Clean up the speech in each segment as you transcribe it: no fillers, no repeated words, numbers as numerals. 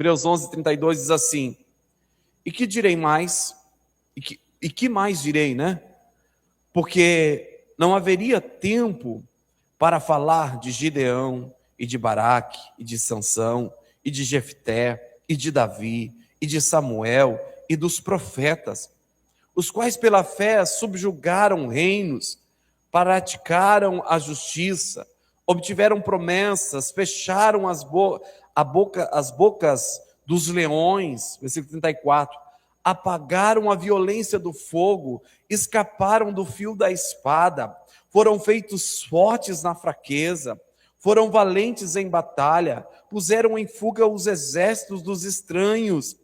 Hebreus 11:32 diz assim: e que direi mais? E que mais direi, né? Porque não haveria tempo para falar de Gideão e de Baraque e de Sansão e de Jefté e de Davi e de Samuel e dos profetas, os quais pela fé subjugaram reinos, praticaram a justiça, obtiveram promessas, fecharam as bocas dos leões, versículo 34, apagaram a violência do fogo, escaparam do fio da espada, foram feitos fortes na fraqueza, foram valentes em batalha, puseram em fuga os exércitos dos estranhos.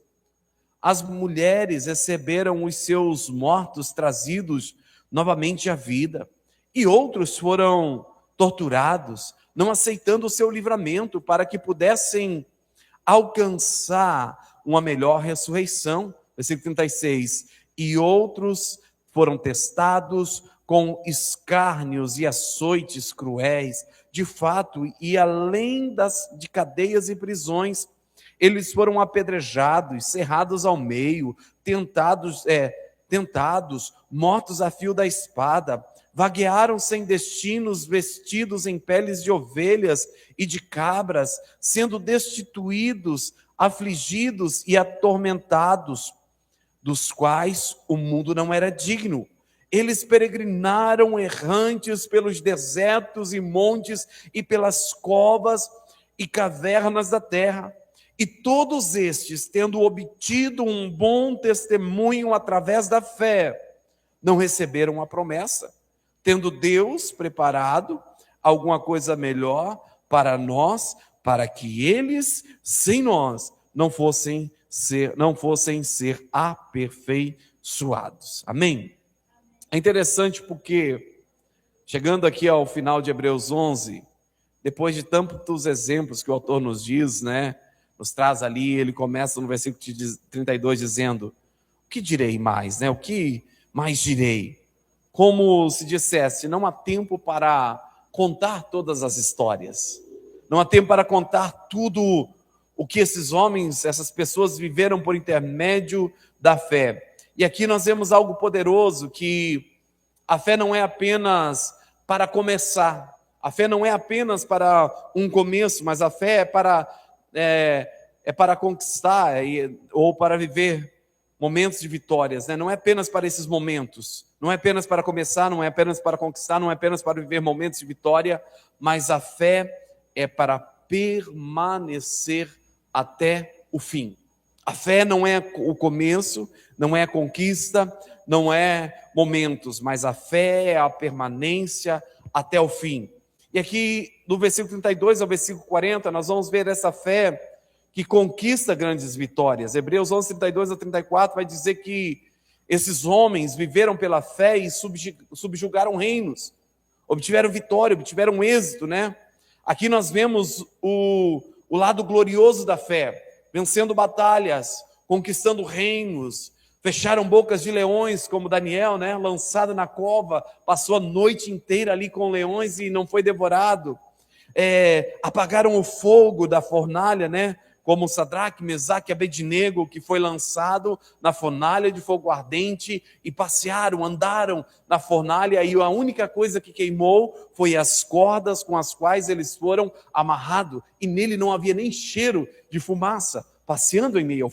As mulheres receberam os seus mortos trazidos novamente à vida, e outros foram torturados, não aceitando o seu livramento, para que pudessem alcançar uma melhor ressurreição. Versículo 36. E outros foram testados com escárnios e açoites cruéis, de fato, e além de cadeias e prisões. Eles foram apedrejados, cerrados ao meio, tentados, mortos a fio da espada, vaguearam sem destinos, vestidos em peles de ovelhas e de cabras, sendo destituídos, afligidos e atormentados, dos quais o mundo não era digno. Eles peregrinaram errantes pelos desertos e montes e pelas covas e cavernas da terra. E todos estes, tendo obtido um bom testemunho através da fé, não receberam a promessa, tendo Deus preparado alguma coisa melhor para nós, para que eles, sem nós, não fossem ser aperfeiçoados. Amém? É interessante porque, chegando aqui ao final de Hebreus 11, depois de tantos exemplos que o autor nos diz, né, nos traz ali, ele começa no versículo 32 dizendo: o que direi mais, né? O que mais direi? Como se dissesse, não há tempo para contar todas as histórias, não há tempo para contar tudo o que esses homens, essas pessoas viveram por intermédio da fé. E aqui nós vemos algo poderoso, que a fé não é apenas para começar, a fé não é apenas para um começo, mas a fé é para conquistar ou para viver momentos de vitórias, né? Não é apenas para esses momentos, não é apenas para começar, não é apenas para conquistar, não é apenas para viver momentos de vitória, mas a fé é para permanecer até o fim. A fé não é o começo, não é a conquista, não é momentos, mas a fé é a permanência até o fim. E aqui, do versículo 32 ao versículo 40, nós vamos ver essa fé que conquista grandes vitórias. Hebreus 11, 32 a 34 vai dizer que esses homens viveram pela fé e subjugaram reinos, obtiveram vitória, obtiveram êxito, né? Aqui nós vemos o lado glorioso da fé, vencendo batalhas, conquistando reinos, fecharam bocas de leões, como Daniel, né? Lançado na cova, passou a noite inteira ali com leões e não foi devorado. Apagaram o fogo da fornalha, né? Como Sadraque, Mesaque e Abednego, que foi lançado na fornalha de fogo ardente, e passearam, andaram na fornalha, e a única coisa que queimou foi as cordas com as quais eles foram amarrados, e nele não havia nem cheiro de fumaça, passeando em meio ao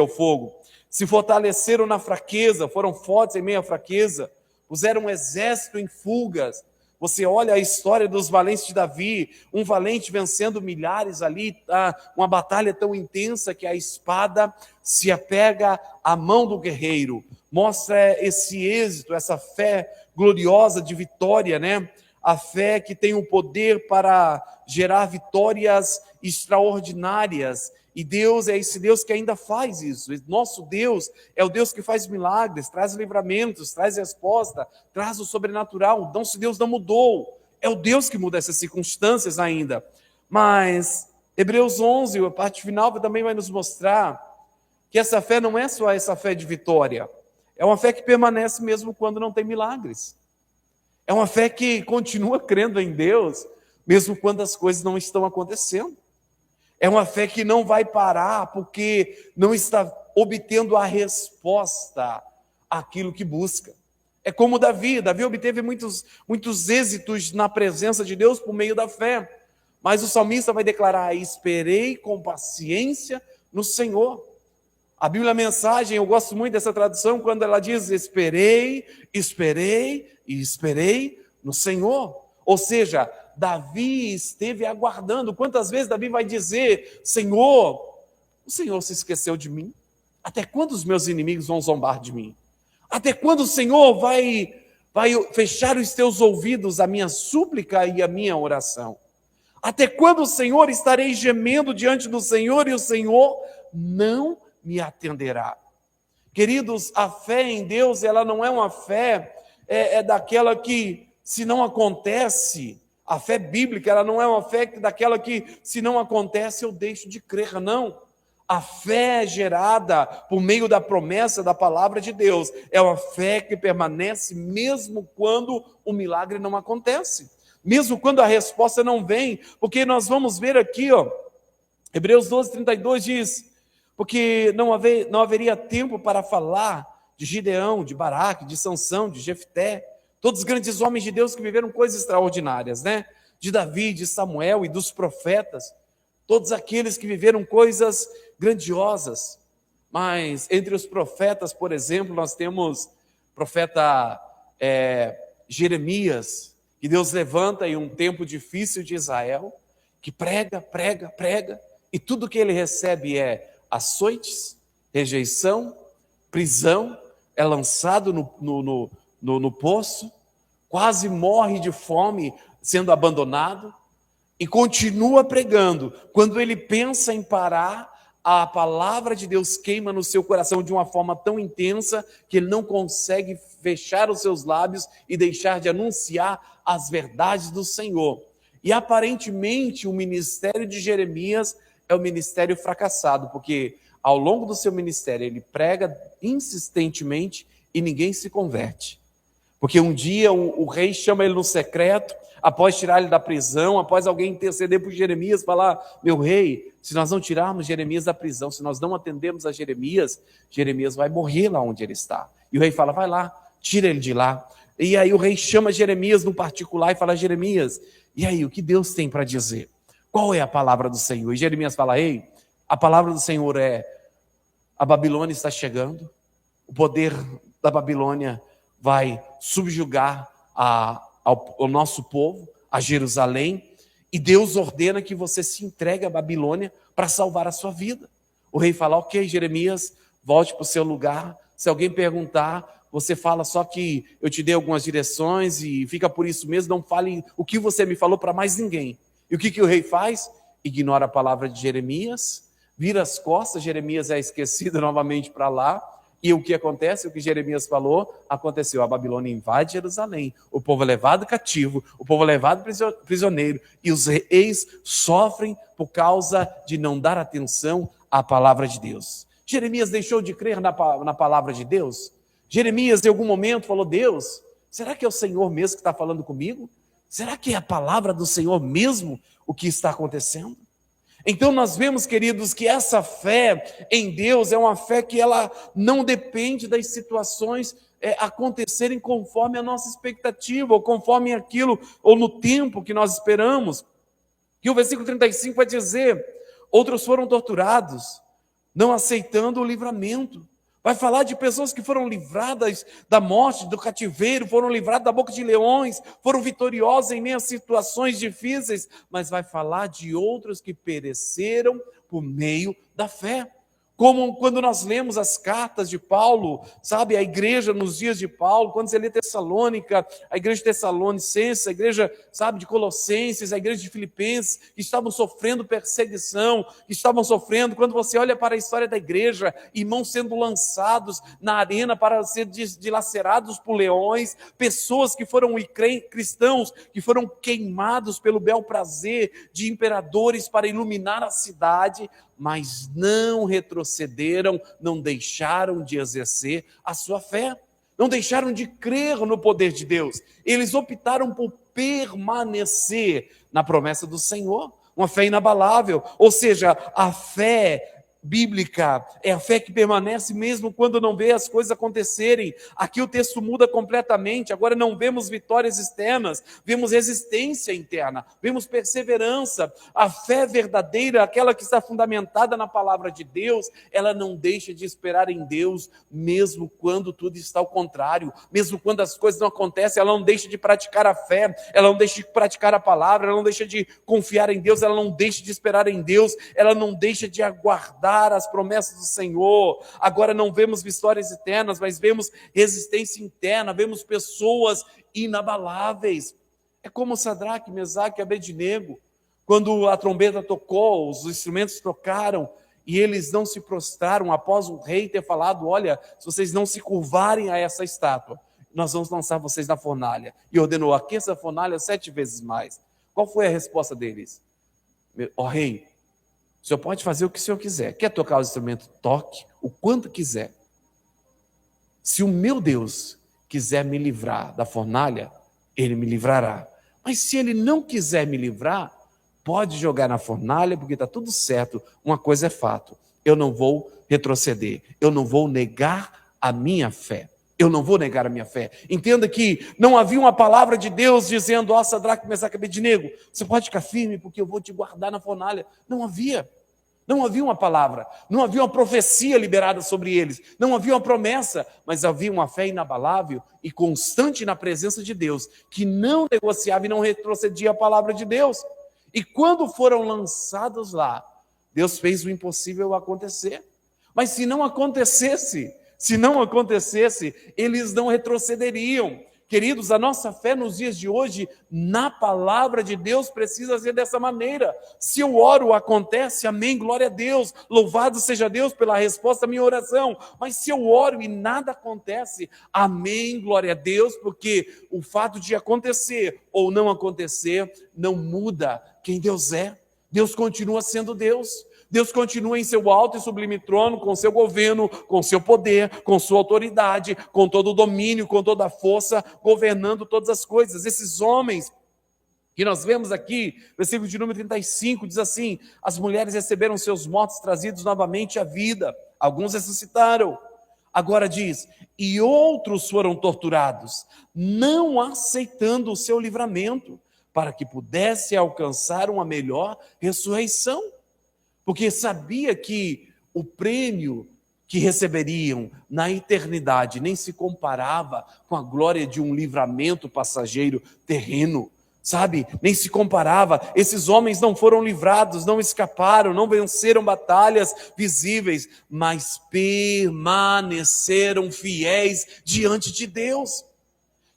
fogo, se fortaleceram na fraqueza, foram fortes em meio à fraqueza, puseram um exército em fugas. Você olha a história dos valentes de Davi, um valente vencendo milhares ali, uma batalha tão intensa que a espada se apega à mão do guerreiro. Mostra esse êxito, essa fé gloriosa de vitória, né? A fé que tem o poder para gerar vitórias extraordinárias. E Deus é esse Deus que ainda faz isso. Nosso Deus é o Deus que faz milagres, traz livramentos, traz resposta, traz o sobrenatural. Nosso Deus não mudou. É o Deus que muda essas circunstâncias ainda. Mas Hebreus 11, a parte final, também vai nos mostrar que essa fé não é só essa fé de vitória. É uma fé que permanece mesmo quando não tem milagres. É uma fé que continua crendo em Deus, mesmo quando as coisas não estão acontecendo. É uma fé que não vai parar porque não está obtendo a resposta àquilo que busca. É como Davi. Davi obteve muitos êxitos na presença de Deus por meio da fé. Mas o salmista vai declarar: esperei com paciência no Senhor. A Bíblia Mensagem, eu gosto muito dessa tradução, quando ela diz: esperei, esperei e esperei no Senhor. Ou seja, Davi esteve aguardando. Quantas vezes Davi vai dizer: Senhor, o Senhor se esqueceu de mim? Até quando os meus inimigos vão zombar de mim? Até quando o Senhor vai fechar os teus ouvidos à minha súplica e à minha oração? Até quando, o Senhor, estarei gemendo diante do Senhor e o Senhor não me atenderá? Queridos, a fé em Deus, ela não é uma fé daquela que, se não acontece, a fé bíblica, ela não é uma fé daquela que, se não acontece, eu deixo de crer, não. A fé é gerada por meio da promessa da palavra de Deus. É uma fé que permanece mesmo quando o milagre não acontece. Mesmo quando a resposta não vem. Porque nós vamos ver aqui, Hebreus 12:32 diz: porque não haveria tempo para falar de Gideão, de Baraque, de Sansão, de Jefté, todos os grandes homens de Deus que viveram coisas extraordinárias, né? De Davi, de Samuel e dos profetas, todos aqueles que viveram coisas grandiosas. Mas entre os profetas, por exemplo, nós temos o profeta Jeremias, que Deus levanta em um tempo difícil de Israel, que prega, e tudo que ele recebe é açoites, rejeição, prisão, é lançado no poço, quase morre de fome sendo abandonado, e continua pregando. Quando ele pensa em parar, a palavra de Deus queima no seu coração de uma forma tão intensa que ele não consegue fechar os seus lábios e deixar de anunciar as verdades do Senhor. E aparentemente o ministério de Jeremias é um ministério fracassado, porque ao longo do seu ministério ele prega insistentemente e ninguém se converte. Porque um dia o rei chama ele no secreto, após tirar ele da prisão, após alguém interceder por Jeremias, falar: meu rei, se nós não tirarmos Jeremias da prisão, se nós não atendermos a Jeremias, Jeremias vai morrer lá onde ele está. E o rei fala: vai lá, tira ele de lá. E aí o rei chama Jeremias no particular e fala: Jeremias, e aí, o que Deus tem para dizer? Qual é a palavra do Senhor? E Jeremias fala: ei, a palavra do Senhor é: a Babilônia está chegando, o poder da Babilônia vai subjugar ao nosso povo, a Jerusalém, e Deus ordena que você se entregue à Babilônia para salvar a sua vida. O rei fala: ok, Jeremias, volte para o seu lugar. Se alguém perguntar, você fala só que eu te dei algumas direções e fica por isso mesmo, não fale o que você me falou para mais ninguém. E o que o rei faz? Ignora a palavra de Jeremias, vira as costas, Jeremias é esquecido novamente para lá. E o que acontece? O que Jeremias falou, aconteceu. A Babilônia invade Jerusalém, o povo é levado cativo, o povo é levado prisioneiro, e os reis sofrem por causa de não dar atenção à palavra de Deus. Jeremias deixou de crer na palavra de Deus? Jeremias em algum momento falou: Deus, será que é o Senhor mesmo que está falando comigo? Será que é a palavra do Senhor mesmo o que está acontecendo? Então nós vemos, queridos, que essa fé em Deus é uma fé que ela não depende das situações acontecerem conforme a nossa expectativa, ou conforme aquilo, ou no tempo que nós esperamos. E o versículo 35 vai dizer: outros foram torturados, não aceitando o livramento. Vai falar de pessoas que foram livradas da morte, do cativeiro, foram livradas da boca de leões, foram vitoriosas em meio a situações difíceis, mas vai falar de outros que pereceram por meio da fé. Como quando nós lemos as cartas de Paulo, sabe, a igreja nos dias de Paulo, quando você lê Tessalônica, a igreja de Tessalonicenses, a igreja, sabe, de Colossenses, a igreja de Filipenses, que estavam sofrendo perseguição, que estavam sofrendo, quando você olha para a história da igreja, irmãos sendo lançados na arena para ser dilacerados por leões, pessoas que foram cristãos, que foram queimados pelo bel prazer de imperadores para iluminar a cidade, mas não retrocederam, não deixaram de exercer a sua fé, não deixaram de crer no poder de Deus. Eles optaram por permanecer na promessa do Senhor. uma fé inabalável. Ou seja, a fé bíblica é a fé que permanece mesmo quando não vê as coisas acontecerem. Aqui o texto muda completamente. Agora não vemos vitórias externas, vemos resistência interna, vemos perseverança. A fé verdadeira, aquela que está fundamentada na palavra de Deus, ela não deixa de esperar em Deus, mesmo quando tudo está ao contrário, mesmo quando as coisas não acontecem. Ela não deixa de praticar a fé, ela não deixa de praticar a palavra, ela não deixa de confiar em Deus, ela não deixa de esperar em Deus, ela não deixa de aguardar as promessas do Senhor. Agora não vemos vitórias eternas, mas vemos resistência interna, vemos pessoas inabaláveis. É como Sadraque, Mesaque e Abednego, quando a trombeta tocou, os instrumentos tocaram, e eles não se prostraram após o rei ter falado: olha, se vocês não se curvarem a essa estátua, nós vamos lançar vocês na fornalha. E ordenou: aqueça a fornalha 7 vezes mais. Qual foi a resposta deles? Ó rei, o senhor pode fazer o que o senhor quiser. Quer tocar o instrumento? Toque o quanto quiser. Se o meu Deus quiser me livrar da fornalha, ele me livrará. Mas se ele não quiser me livrar, pode jogar na fornalha, porque está tudo certo. Uma coisa é fato: eu não vou retroceder, eu não vou negar a minha fé. Eu não vou negar a minha fé. Entenda que não havia uma palavra de Deus dizendo: ó Sadraque, Mesaque e Abednego, você pode ficar firme porque eu vou te guardar na fornalha. Não havia. Não havia uma palavra, não havia uma profecia liberada sobre eles, não havia uma promessa, mas havia uma fé inabalável e constante na presença de Deus, que não negociava e não retrocedia a palavra de Deus. E quando foram lançados lá, Deus fez o impossível acontecer. Mas se não acontecesse, eles não retrocederiam. Queridos, a nossa fé nos dias de hoje, na palavra de Deus, precisa ser dessa maneira. Se eu oro, acontece, amém, glória a Deus, louvado seja Deus pela resposta à minha oração. Mas se eu oro e nada acontece, amém, glória a Deus, porque o fato de acontecer ou não acontecer, não muda quem Deus é. Deus continua sendo Deus. Deus continua em seu alto e sublime trono, com seu governo, com seu poder, com sua autoridade, com todo o domínio, com toda a força, governando todas as coisas. Esses homens que nós vemos aqui, versículo de número 35, diz assim: as mulheres receberam seus mortos trazidos novamente à vida, alguns ressuscitaram. Agora diz: e outros foram torturados, não aceitando o seu livramento, para que pudesse alcançar uma melhor ressurreição. Porque sabia que o prêmio que receberiam na eternidade nem se comparava com a glória de um livramento passageiro terreno, sabe? Nem se comparava. Esses homens não foram livrados, não escaparam, não venceram batalhas visíveis, mas permaneceram fiéis diante de Deus.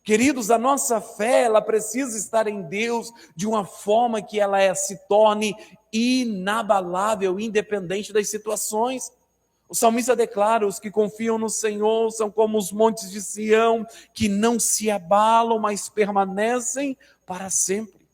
Queridos, a nossa fé, ela precisa estar em Deus de uma forma que ela se torne inabalável, independente das situações. O salmista declara: os que confiam no Senhor são como os montes de Sião, que não se abalam, mas permanecem para sempre.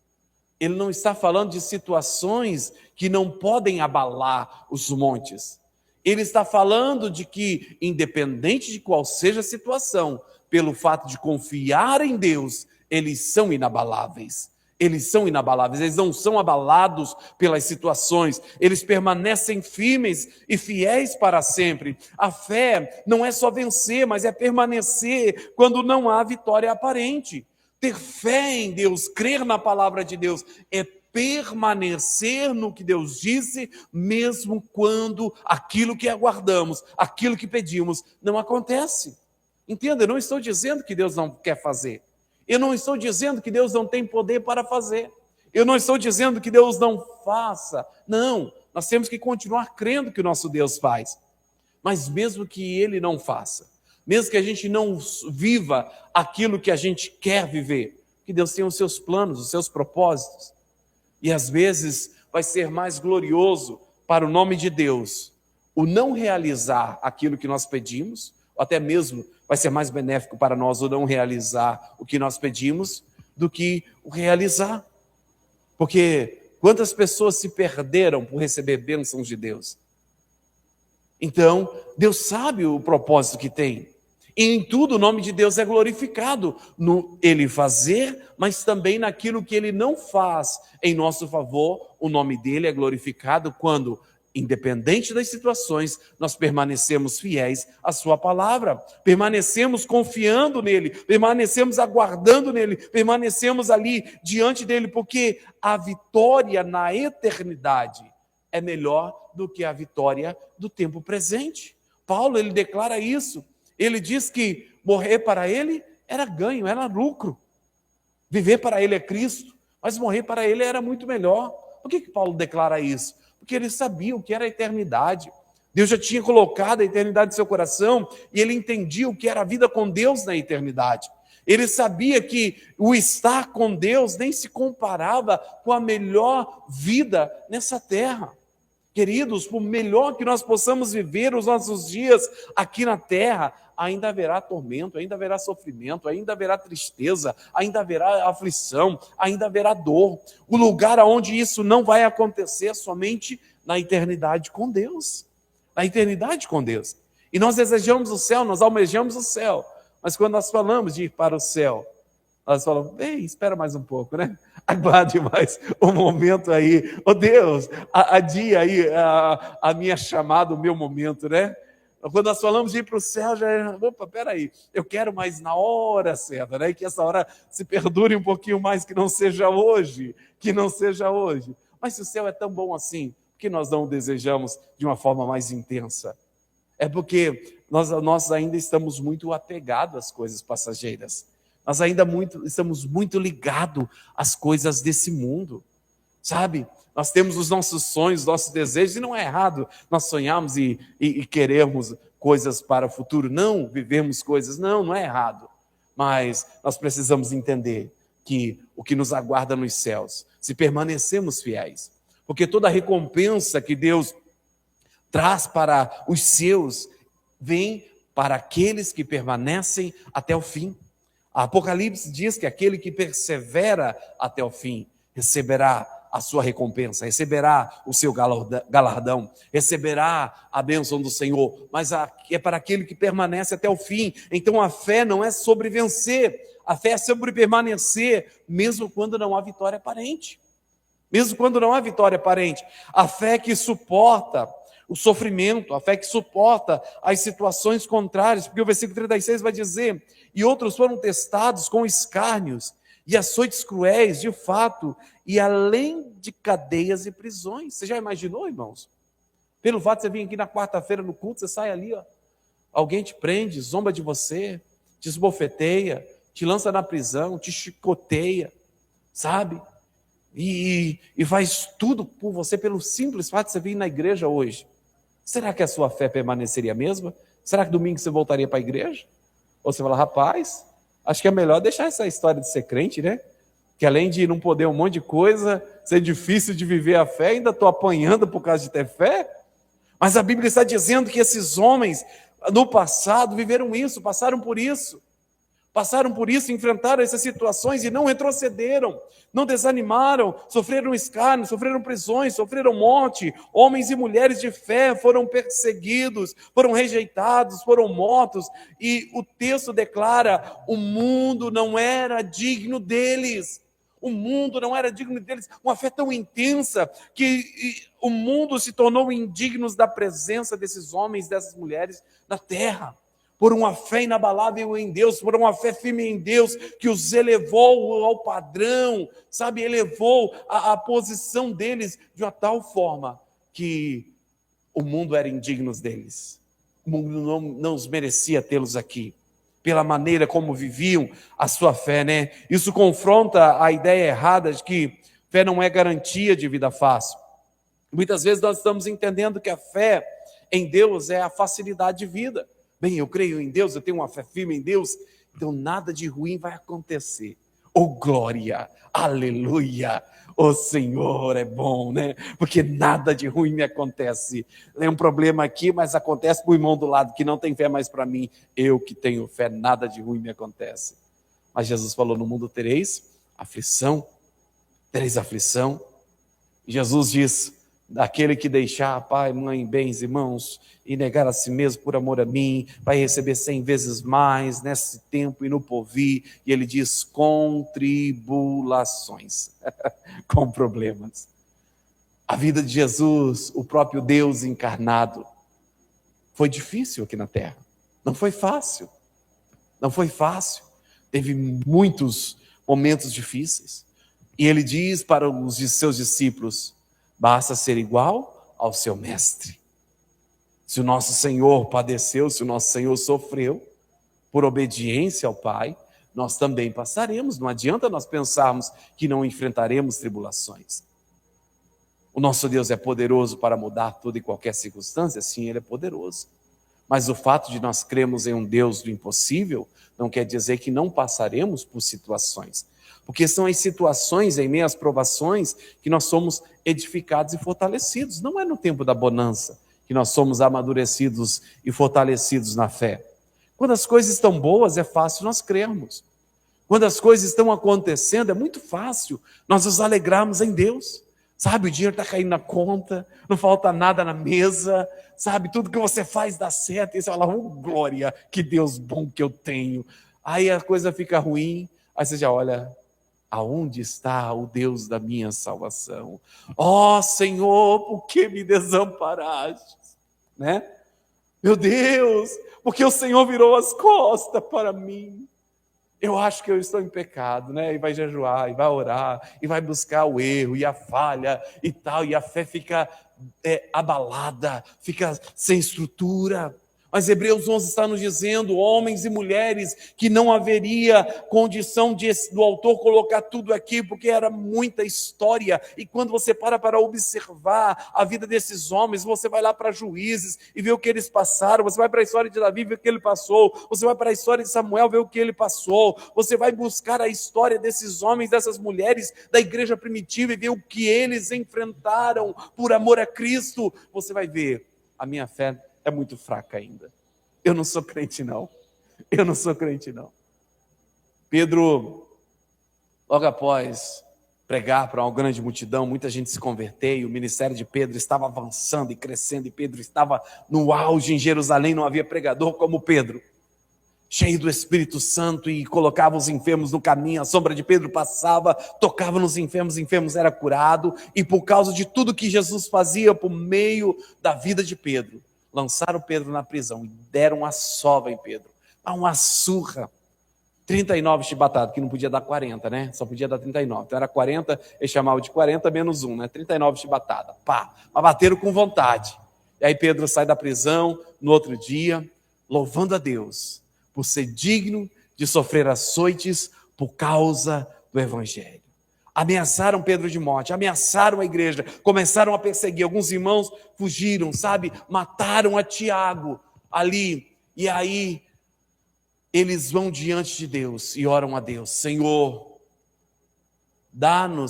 Ele não está falando de situações que não podem abalar os montes. Ele está falando de que, independente de qual seja a situação, pelo fato de confiar em Deus, eles são inabaláveis. Eles são inabaláveis, eles não são abalados pelas situações, eles permanecem firmes e fiéis para sempre. A fé não é só vencer, mas é permanecer quando não há vitória aparente. Ter fé em Deus, crer na palavra de Deus, é permanecer no que Deus disse, mesmo quando aquilo que aguardamos, aquilo que pedimos, não acontece. Entenda, eu não estou dizendo que Deus não quer fazer. Eu não estou dizendo que Deus não tem poder para fazer. Eu não estou dizendo que Deus não faça. Não, nós temos que continuar crendo que o nosso Deus faz. Mas mesmo que Ele não faça, mesmo que a gente não viva aquilo que a gente quer viver, que Deus tem os seus planos, os seus propósitos. E às vezes vai ser mais glorioso para o nome de Deus o não realizar aquilo que nós pedimos, ou até mesmo vai ser mais benéfico para nós o não realizar o que nós pedimos do que o realizar. Porque quantas pessoas se perderam por receber bênçãos de Deus? Então, Deus sabe o propósito que tem. E em tudo o nome de Deus é glorificado, no ele fazer, mas também naquilo que ele não faz em nosso favor. O nome dele é glorificado quando, independente das situações, nós permanecemos fiéis à sua palavra, permanecemos confiando nele, permanecemos aguardando nele, permanecemos ali diante dele, porque a vitória na eternidade é melhor do que a vitória do tempo presente. Paulo, ele declara isso. Ele diz que morrer para ele era ganho, era lucro. Viver para ele é Cristo, mas morrer para ele era muito melhor. Por que Paulo declara isso? Porque ele sabia o que era a eternidade. Deus já tinha colocado a eternidade em seu coração e ele entendia o que era a vida com Deus na eternidade. Ele sabia que o estar com Deus nem se comparava com a melhor vida nessa terra. Queridos, por melhor que nós possamos viver os nossos dias aqui na terra, ainda haverá tormento, ainda haverá sofrimento, ainda haverá tristeza, ainda haverá aflição, ainda haverá dor. O lugar onde isso não vai acontecer é somente na eternidade com Deus. Na eternidade com Deus. E nós desejamos o céu, nós almejamos o céu. Mas quando nós falamos de ir para o céu, nós falamos, bem, espera mais um pouco, né? Aguarde mais um momento aí. Oh Deus, adia aí a minha chamada, o meu momento, né? Quando nós falamos de ir para o céu, já é, opa, peraí, eu quero mais na hora certa, né? Que essa hora se perdure um pouquinho mais, que não seja hoje, que não seja hoje. Mas se o céu é tão bom assim, por que nós não o desejamos de uma forma mais intensa? É porque nós ainda estamos muito apegados às coisas passageiras. Nós ainda estamos muito ligados às coisas desse mundo, sabe? Nós temos os nossos sonhos, nossos desejos, e não é errado nós sonharmos e querermos coisas para o futuro. Não vivemos coisas, não é errado. Mas nós precisamos entender que o que nos aguarda nos céus, se permanecemos fiéis, porque toda a recompensa que Deus traz para os seus, vem para aqueles que permanecem até o fim. A Apocalipse diz que aquele que persevera até o fim receberá a sua recompensa, receberá o seu galardão, receberá a bênção do Senhor, mas é para aquele que permanece até o fim. Então a fé não é sobre vencer, a fé é sobre permanecer, mesmo quando não há vitória aparente. Mesmo quando não há vitória aparente. A fé que suporta o sofrimento, a fé que suporta as situações contrárias, porque o versículo 36 vai dizer, e outros foram testados com escárnios e açoites cruéis, de fato, e além de cadeias e prisões. Você já imaginou, irmãos? Pelo fato de você vir aqui na quarta-feira no culto, você sai ali, ó, alguém te prende, zomba de você, te esbofeteia, te lança na prisão, te chicoteia, sabe? E faz tudo por você pelo simples fato de você vir na igreja hoje. Será que a sua fé permaneceria a mesma? Será que domingo você voltaria para a igreja? Ou você fala, rapaz, acho que é melhor deixar essa história de ser crente, né? Que além de não poder um monte de coisa, ser difícil de viver a fé, ainda estou apanhando por causa de ter fé. Mas a Bíblia está dizendo que esses homens, no passado, viveram isso, passaram por isso, enfrentaram essas situações e não retrocederam, não desanimaram, sofreram escárnio, sofreram prisões, sofreram morte. Homens e mulheres de fé foram perseguidos, foram rejeitados, foram mortos, e o texto declara: o mundo não era digno deles. O mundo não era digno deles, uma fé tão intensa que o mundo se tornou indigno da presença desses homens, dessas mulheres na terra. Por uma fé inabalável em Deus, por uma fé firme em Deus, que os elevou ao padrão, sabe, elevou a posição deles de uma tal forma que o mundo era indigno deles. O mundo não os merecia tê-los aqui, pela maneira como viviam a sua fé, né? Isso confronta a ideia errada de que fé não é garantia de vida fácil. Muitas vezes nós estamos entendendo que a fé em Deus é a facilidade de vida. Bem, eu creio em Deus, eu tenho uma fé firme em Deus, então nada de ruim vai acontecer. Oh glória, aleluia, o Senhor é bom, né? Porque nada de ruim me acontece. Tem um problema aqui, mas acontece para o irmão do lado que não tem fé mais para mim. Eu que tenho fé, nada de ruim me acontece. Mas Jesus falou, no mundo tereis aflição. Jesus diz, Aquele que deixar pai, mãe, bens, irmãos, e negar a si mesmo por amor a mim, vai receber 100 vezes mais nesse tempo e no porvir. E ele diz, com tribulações, com problemas. A vida de Jesus, o próprio Deus encarnado, foi difícil aqui na terra. Não foi fácil. Não foi fácil. Teve muitos momentos difíceis. E ele diz para os seus discípulos, basta ser igual ao seu mestre. Se o nosso Senhor padeceu, se o nosso Senhor sofreu por obediência ao Pai, nós também passaremos. Não adianta nós pensarmos que não enfrentaremos tribulações. O nosso Deus é poderoso para mudar toda e qualquer circunstância? Sim, Ele é poderoso. Mas o fato de nós crermos em um Deus do impossível não quer dizer que não passaremos por situações. Porque são as situações, em meio às provações, que nós somos edificados e fortalecidos. Não é no tempo da bonança que nós somos amadurecidos e fortalecidos na fé. Quando as coisas estão boas, é fácil nós crermos. Quando as coisas estão acontecendo, é muito fácil nós nos alegrarmos em Deus. Sabe, o dinheiro está caindo na conta, não falta nada na mesa, sabe, tudo que você faz dá certo, e você fala, oh glória, que Deus bom que eu tenho. Aí a coisa fica ruim, aí você já olha, aonde está o Deus da minha salvação? Ó Senhor, por que me desamparaste? Né? Meu Deus, porque o Senhor virou as costas para mim. Eu acho que eu estou em pecado, né? E vai jejuar, e vai orar, e vai buscar o erro, e a falha, e tal, e a fé fica abalada, fica sem estrutura. Mas Hebreus 11 está nos dizendo, homens e mulheres, que não haveria condição do autor colocar tudo aqui, porque era muita história. E quando você para observar a vida desses homens, você vai lá para Juízes e vê o que eles passaram, você vai para a história de Davi ver o que ele passou, você vai para a história de Samuel ver o que ele passou, você vai buscar a história desses homens, dessas mulheres da igreja primitiva e ver o que eles enfrentaram por amor a Cristo. Você vai ver, a minha fé é muito fraca ainda. Eu não sou crente não. Eu não sou crente não. Pedro, logo após pregar para uma grande multidão, muita gente se converteu, e o ministério de Pedro estava avançando e crescendo, e Pedro estava no auge em Jerusalém, não havia pregador como Pedro, cheio do Espírito Santo, e colocava os enfermos no caminho, a sombra de Pedro passava, tocava nos enfermos, era curado, e por causa de tudo que Jesus fazia por meio da vida de Pedro, lançaram Pedro na prisão e deram uma sova em Pedro, uma surra, 39 chibatadas, que não podia dar 40, né? Só podia dar 39. Então era 40, eles chamavam de 40 menos 1, né? 39 chibatadas, pá, mas bateram com vontade. E aí Pedro sai da prisão no outro dia, louvando a Deus por ser digno de sofrer açoites por causa do Evangelho. Ameaçaram Pedro de morte, ameaçaram a igreja, começaram a perseguir, alguns irmãos fugiram, sabe, mataram a Tiago ali, e aí eles vão diante de Deus e oram a Deus, Senhor,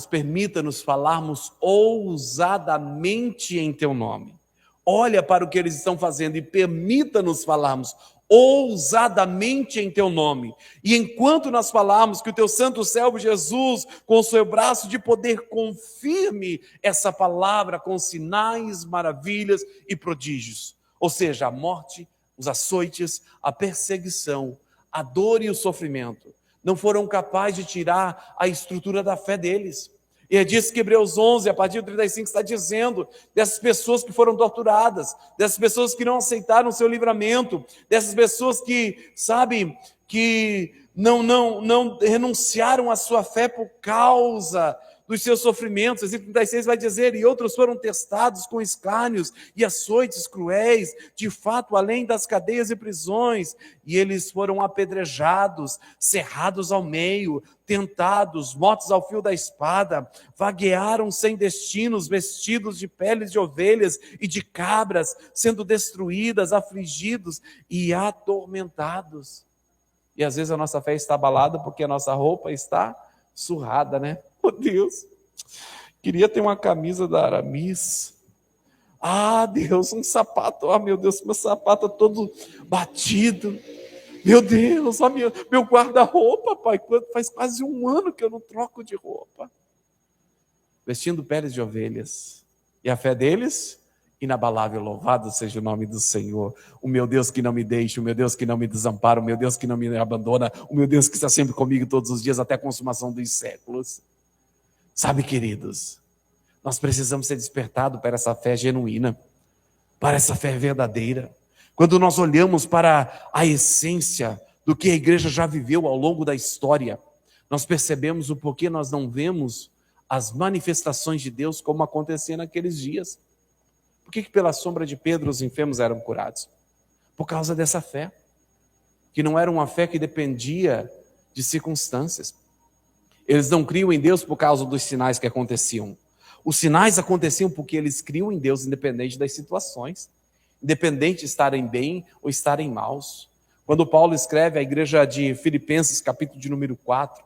permita-nos falarmos ousadamente em teu nome, olha para o que eles estão fazendo e permita-nos falarmos ousadamente em teu nome. E enquanto nós falarmos, que o teu santo servo Jesus, com o seu braço de poder, confirme essa palavra com sinais, maravilhas e prodígios. Ou seja, a morte, os açoites, a perseguição, a dor e o sofrimento não foram capazes de tirar a estrutura da fé deles. E é disso que Hebreus 11, a partir do 35, está dizendo, dessas pessoas que foram torturadas, dessas pessoas que não aceitaram o seu livramento, dessas pessoas que, sabe, que não renunciaram à sua fé por causa dos seus sofrimentos. Versículo 36 vai dizer, e outros foram testados com escárnios e açoites cruéis, de fato, além das cadeias e prisões, e eles foram apedrejados, cerrados ao meio, tentados, mortos ao fio da espada, vaguearam sem destinos, vestidos de peles de ovelhas e de cabras, sendo destruídas, afligidos e atormentados. E às vezes a nossa fé está abalada porque a nossa roupa está surrada, né? Oh Deus, queria ter uma camisa da Aramis. Ah Deus, um sapato, ah meu Deus, meu sapato todo batido. Meu Deus, ó, meu guarda-roupa, pai, faz quase um ano que eu não troco de roupa. Vestindo peles de ovelhas E a fé deles, inabalável, louvado seja o nome do Senhor. O meu Deus que não me deixa, o meu Deus que não me desampara, o meu Deus que não me abandona, o meu Deus que está sempre comigo todos os dias, até a consumação dos séculos. Sabe, queridos, nós precisamos ser despertados para essa fé genuína, para essa fé verdadeira. Quando nós olhamos para a essência do que a igreja já viveu ao longo da história, nós percebemos o porquê nós não vemos as manifestações de Deus como acontecia naqueles dias. Por que pela sombra de Pedro os enfermos eram curados? Por causa dessa fé, que não era uma fé que dependia de circunstâncias. Eles não criam em Deus por causa dos sinais que aconteciam. Os sinais aconteciam porque eles criam em Deus independente das situações, independente de estarem bem ou estarem maus. Quando Paulo escreve à igreja de Filipenses, capítulo de número 4,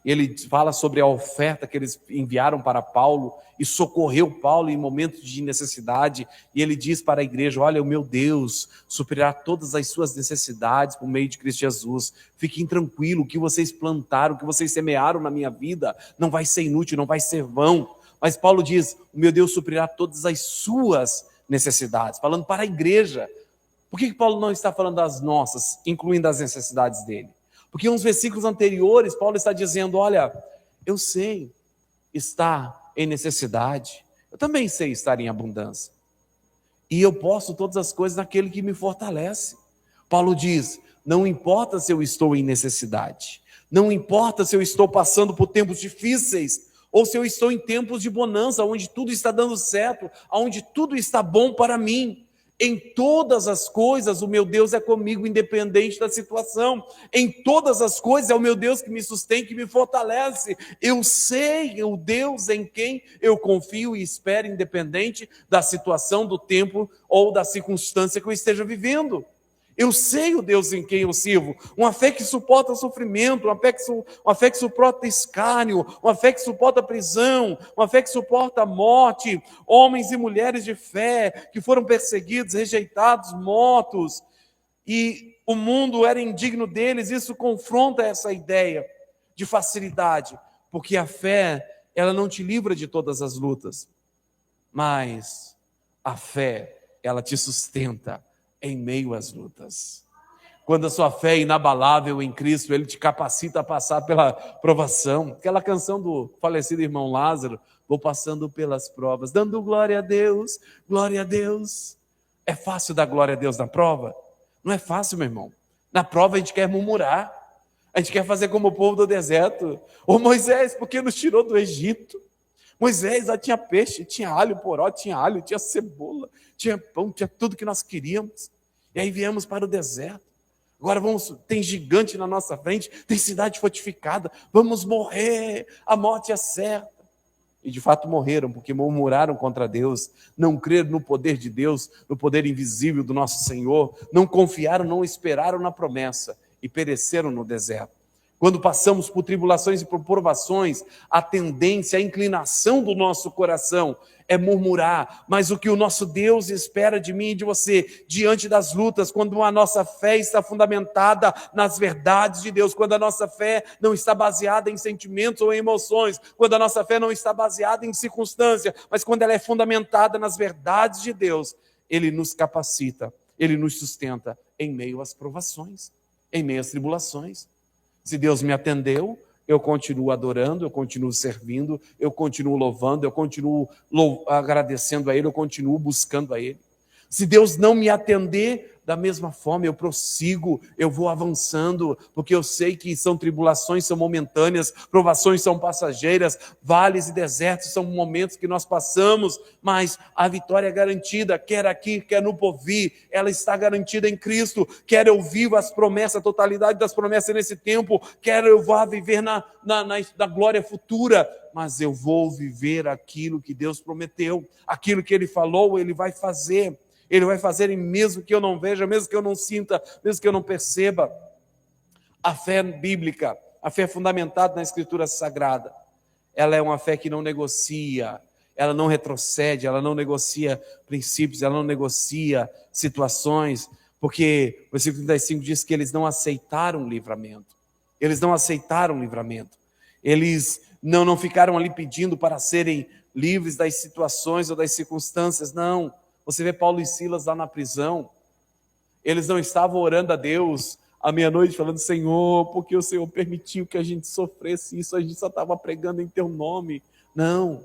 ele fala sobre a oferta que eles enviaram para Paulo e socorreu Paulo em momentos de necessidade. E ele diz para a igreja: olha, o meu Deus suprirá todas as suas necessidades por meio de Cristo Jesus. Fiquem tranquilos, o que vocês plantaram, o que vocês semearam na minha vida não vai ser inútil, não vai ser vão. Mas Paulo diz: o meu Deus suprirá todas as suas necessidades, falando para a igreja. Por que Paulo não está falando das nossas, incluindo as necessidades dele? Porque uns versículos anteriores, Paulo está dizendo: olha, eu sei estar em necessidade, eu também sei estar em abundância, e eu posso todas as coisas naquele que me fortalece. Paulo diz: não importa se eu estou em necessidade, não importa se eu estou passando por tempos difíceis, ou se eu estou em tempos de bonança, onde tudo está dando certo, onde tudo está bom para mim. Em todas as coisas o meu Deus é comigo, independente da situação. Em todas as coisas é o meu Deus que me sustém, que me fortalece. Eu sei o Deus em quem eu confio e espero, independente da situação, do tempo ou da circunstância que eu esteja vivendo. Eu sei o Deus em quem eu sirvo, uma fé que suporta sofrimento, uma fé que suporta escárnio, uma fé que suporta prisão, uma fé que suporta morte, homens e mulheres de fé que foram perseguidos, rejeitados, mortos, e o mundo era indigno deles. Isso confronta essa ideia de facilidade, porque a fé, ela não te livra de todas as lutas, mas a fé, ela te sustenta em meio às lutas. Quando a sua fé é inabalável em Cristo, Ele te capacita a passar pela provação. Aquela canção do falecido irmão Lázaro: vou passando pelas provas, dando glória a Deus, glória a Deus. É fácil dar glória a Deus na prova? Não é fácil, meu irmão. Na prova a gente quer murmurar, a gente quer fazer como o povo do deserto. Ô Moisés, por que nos tirou do Egito? Moisés, lá tinha peixe, tinha alho, poró, tinha alho, tinha cebola, tinha pão, tinha tudo que nós queríamos. E aí viemos para o deserto. Agora tem gigante na nossa frente, tem cidade fortificada, vamos morrer, a morte é certa. E de fato morreram, porque murmuraram contra Deus, não creram no poder de Deus, no poder invisível do nosso Senhor, não confiaram, não esperaram na promessa e pereceram no deserto. Quando passamos por tribulações e por provações, a tendência, a inclinação do nosso coração é murmurar. Mas o que o nosso Deus espera de mim e de você, diante das lutas, quando a nossa fé está fundamentada nas verdades de Deus, quando a nossa fé não está baseada em sentimentos ou em emoções, quando a nossa fé não está baseada em circunstância, mas quando ela é fundamentada nas verdades de Deus, Ele nos capacita, Ele nos sustenta em meio às provações, em meio às tribulações. Se Deus me atendeu, eu continuo adorando, eu continuo servindo, eu continuo louvando, eu continuo agradecendo a Ele, eu continuo buscando a Ele. Se Deus não me atender, da mesma forma eu prossigo, eu vou avançando, porque eu sei que tribulações são momentâneas, provações são passageiras, vales e desertos são momentos que nós passamos, mas a vitória é garantida, quer aqui, quer no porvir, ela está garantida em Cristo. Quer eu viva as promessas, a totalidade das promessas nesse tempo, quer eu vá viver na glória futura, mas eu vou viver aquilo que Deus prometeu, aquilo que Ele falou, Ele vai fazer. Ele vai fazer mesmo que eu não veja, mesmo que eu não sinta, mesmo que eu não perceba. A fé bíblica, a fé fundamentada na Escritura Sagrada, ela é uma fé que não negocia, ela não retrocede, ela não negocia princípios, ela não negocia situações, porque o versículo 35 diz que eles não aceitaram o livramento. Eles não aceitaram o livramento. Eles não ficaram ali pedindo para serem livres das situações ou das circunstâncias. Não. Você vê Paulo e Silas lá na prisão. Eles não estavam orando a Deus à meia-noite, falando: Senhor, porque o Senhor permitiu que a gente sofresse isso, a gente só estava pregando em teu nome. Não.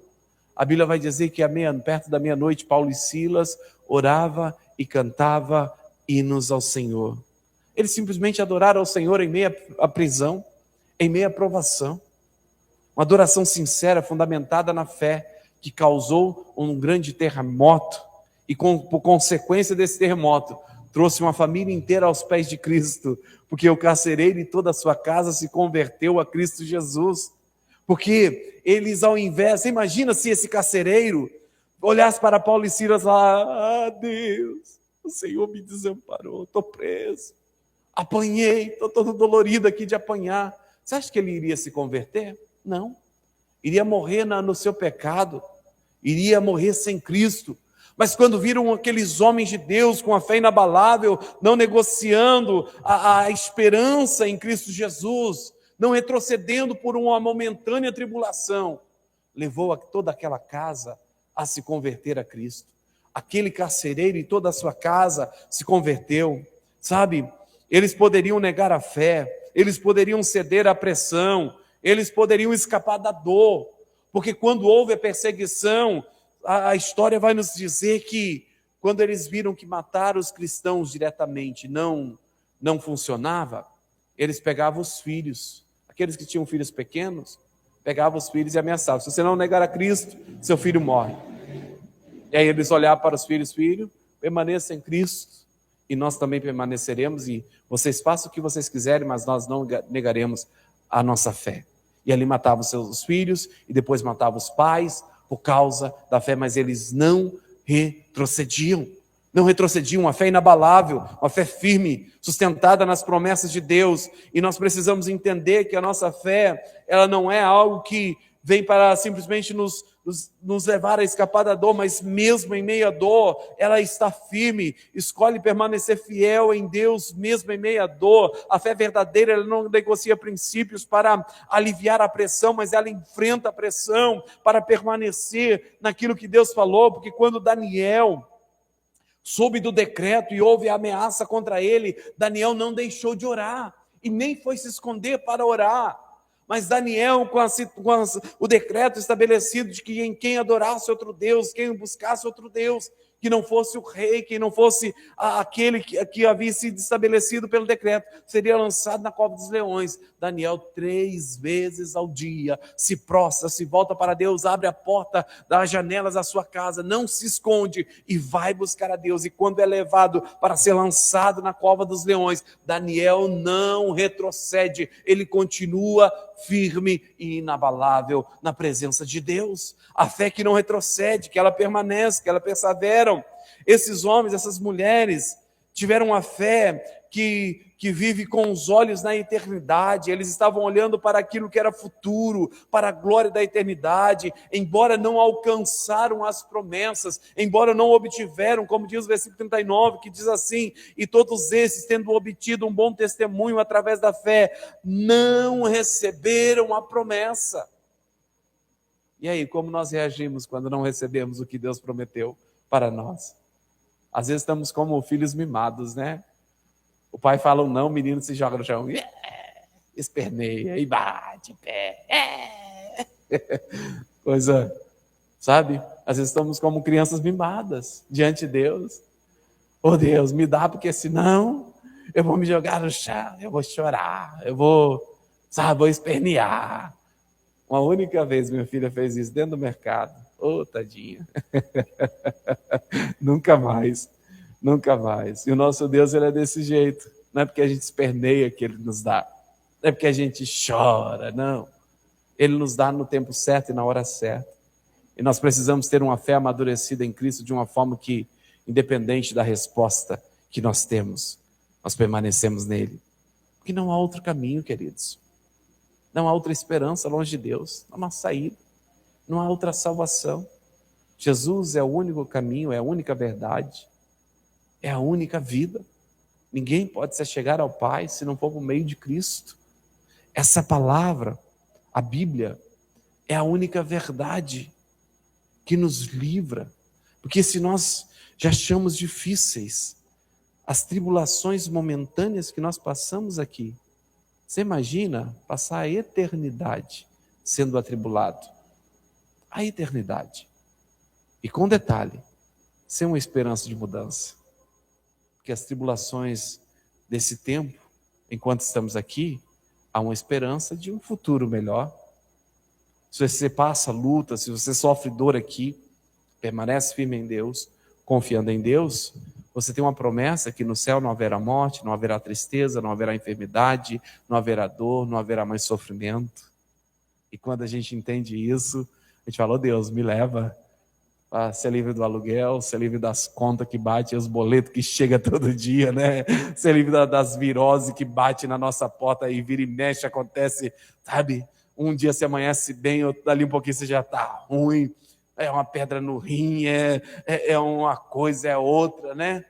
A Bíblia vai dizer que perto da meia-noite, Paulo e Silas orava e cantava hinos ao Senhor. Eles simplesmente adoraram ao Senhor em meio à prisão, em meio à provação. Uma adoração sincera, fundamentada na fé, que causou um grande terremoto. E por consequência desse terremoto, trouxe uma família inteira aos pés de Cristo, porque o carcereiro e toda a sua casa se converteu a Cristo Jesus. Porque eles, ao invés, imagina se esse carcereiro olhasse para Paulo e Silas lá: Deus, o Senhor me desamparou, estou preso, apanhei, estou todo dolorido aqui de apanhar. Você acha que ele iria se converter? Não. Iria morrer no seu pecado, iria morrer sem Cristo. Mas quando viram aqueles homens de Deus com a fé inabalável, não negociando a esperança em Cristo Jesus, não retrocedendo por uma momentânea tribulação, levou toda aquela casa a se converter a Cristo. Aquele carcereiro e toda a sua casa se converteu. Sabe, eles poderiam negar a fé, eles poderiam ceder à pressão, eles poderiam escapar da dor, porque quando houve a perseguição, a história vai nos dizer que quando eles viram que matar os cristãos diretamente não funcionava, eles pegavam os filhos, aqueles que tinham filhos pequenos, pegavam os filhos e ameaçavam: se você não negar a Cristo, seu filho morre. E aí eles olhavam para os filhos: filho, permaneça em Cristo, e nós também permaneceremos, e vocês façam o que vocês quiserem, mas nós não negaremos a nossa fé. E ali matavam os seus filhos, e depois matavam os pais, por causa da fé, mas eles não retrocediam. Não retrocediam, uma fé inabalável, uma fé firme, sustentada nas promessas de Deus. E nós precisamos entender que a nossa fé, ela não é algo que vem para simplesmente nos levar a escapar da dor, mas mesmo em meio à dor, ela está firme, escolhe permanecer fiel em Deus, mesmo em meio à dor. A fé verdadeira, ela não negocia princípios para aliviar a pressão, mas ela enfrenta a pressão para permanecer naquilo que Deus falou, porque quando Daniel soube do decreto e houve a ameaça contra ele, Daniel não deixou de orar, e nem foi se esconder para orar. Mas Daniel, com o decreto estabelecido de que em quem adorasse outro Deus, quem buscasse outro Deus, que não fosse o rei, que não fosse aquele que havia sido estabelecido pelo decreto, seria lançado na cova dos leões. Daniel 3 vezes ao dia se prostra, se volta para Deus, abre a porta das janelas da sua casa, não se esconde e vai buscar a Deus. E quando é levado para ser lançado na cova dos leões, Daniel não retrocede, ele continua firme e inabalável na presença de Deus. A fé que não retrocede, que ela permanece, que ela persevera. Esses homens, essas mulheres tiveram uma fé que vive com os olhos na eternidade. Eles estavam olhando para aquilo que era futuro, para a glória da eternidade, embora não alcançaram as promessas, embora não obtiveram, como diz o versículo 39, que diz assim: e todos esses, tendo obtido um bom testemunho através da fé, não receberam a promessa. E aí, como nós reagimos quando não recebemos o que Deus prometeu para nós? Às vezes estamos como filhos mimados, né? O pai fala um não, o menino se joga no chão, esperneia e bate pé. Coisa, sabe? Às vezes estamos como crianças mimadas diante de Deus. Oh Deus, me dá, porque senão eu vou me jogar no chão, eu vou chorar, eu vou, vou espernear. Uma única vez minha filha fez isso dentro do mercado. Ô, tadinha. Nunca mais. Nunca mais. E o nosso Deus, ele é desse jeito. Não é porque a gente esperneia que ele nos dá. Não é porque a gente chora, não. Ele nos dá no tempo certo e na hora certa. E nós precisamos ter uma fé amadurecida em Cristo de uma forma que, independente da resposta que nós temos, nós permanecemos nele. Porque não há outro caminho, queridos. Não há outra esperança longe de Deus. Não há saída. Não há outra salvação. Jesus é o único caminho, é a única verdade. É a única vida. Ninguém pode se chegar ao Pai se não for por meio de Cristo. Essa palavra, a Bíblia, é a única verdade. que nos livra. Porque se nós já achamos difíceis as tribulações momentâneas que nós passamos aqui, você imagina passar a eternidade sendo atribulado? A eternidade. E com detalhe, sem uma esperança de mudança. Porque as tribulações desse tempo, enquanto estamos aqui, há uma esperança de um futuro melhor. Se você passa luta, se você sofre dor aqui, permanece firme em Deus, confiando em Deus, você tem uma promessa que no céu não haverá morte, não haverá tristeza, não haverá enfermidade, não haverá dor, não haverá mais sofrimento. E quando a gente entende isso, a gente fala: oh Deus, me leva a ser livre do aluguel, ser livre das contas que bate, os boletos que chega todo dia, né? Ser livre das viroses que bate na nossa porta e vira e mexe, acontece, sabe? Um dia você amanhece bem, outro, dali um pouquinho você já está ruim. É uma pedra no rim, é uma coisa, é outra, né?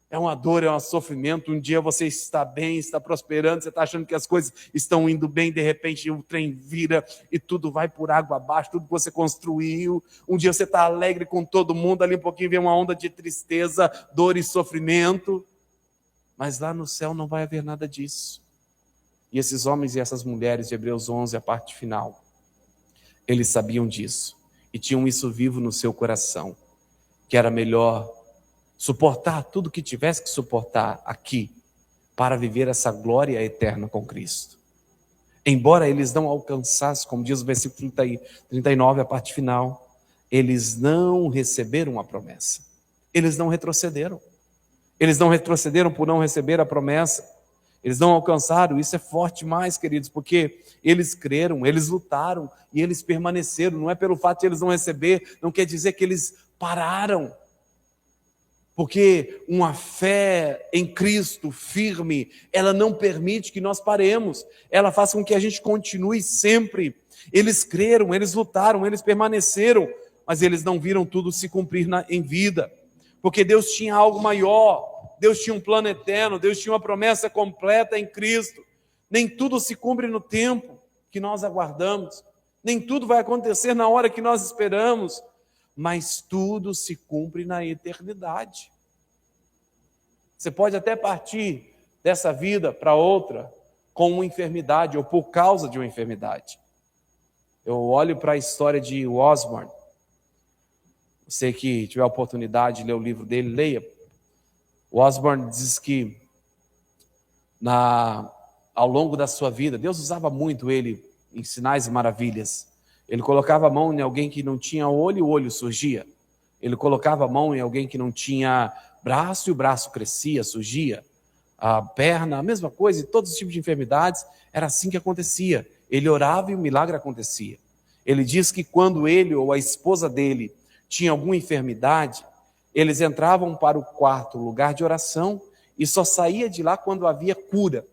É uma dor, é um sofrimento. Um dia você está bem, está prosperando, você está achando que as coisas estão indo bem, de repente o trem vira e tudo vai por água abaixo, tudo que você construiu. Um dia você está alegre com todo mundo, ali um pouquinho vem uma onda de tristeza, dor e sofrimento. Mas lá no céu não vai haver nada disso. E esses homens e essas mulheres de Hebreus 11, a parte final, eles sabiam disso. E tinham isso vivo no seu coração, que era melhor suportar tudo que tivesse que suportar aqui, para viver essa glória eterna com Cristo. Embora eles não alcançassem, como diz o versículo 39, a parte final, eles não receberam a promessa. Eles não retrocederam. Eles não retrocederam por não receber a promessa. Eles não alcançaram. Isso é forte demais, queridos, porque eles creram, eles lutaram e eles permaneceram. Não é pelo fato de eles não receber, não quer dizer que eles pararam. Porque uma fé em Cristo firme, ela não permite que nós paremos. Ela faz com que a gente continue sempre. Eles creram, eles lutaram, eles permaneceram, mas eles não viram tudo se cumprir em vida. Porque Deus tinha algo maior. Deus tinha um plano eterno, Deus tinha uma promessa completa em Cristo. Nem tudo se cumpre no tempo que nós aguardamos, nem tudo vai acontecer na hora que nós esperamos, mas tudo se cumpre na eternidade. Você pode até partir dessa vida para outra com uma enfermidade ou por causa de uma enfermidade. Eu olho para a história de Osborne. Você que tiver a oportunidade de ler o livro dele, leia. O Osborne diz que ao longo da sua vida, Deus usava muito ele em sinais e maravilhas. Ele colocava a mão em alguém que não tinha olho e o olho surgia. Ele colocava a mão em alguém que não tinha braço e o braço crescia, surgia. A perna, a mesma coisa, e todos os tipos de enfermidades, era assim que acontecia. Ele orava e o milagre acontecia. Ele diz que quando ele ou a esposa dele tinha alguma enfermidade, eles entravam para o quarto, lugar de oração, e só saía de lá quando havia cura.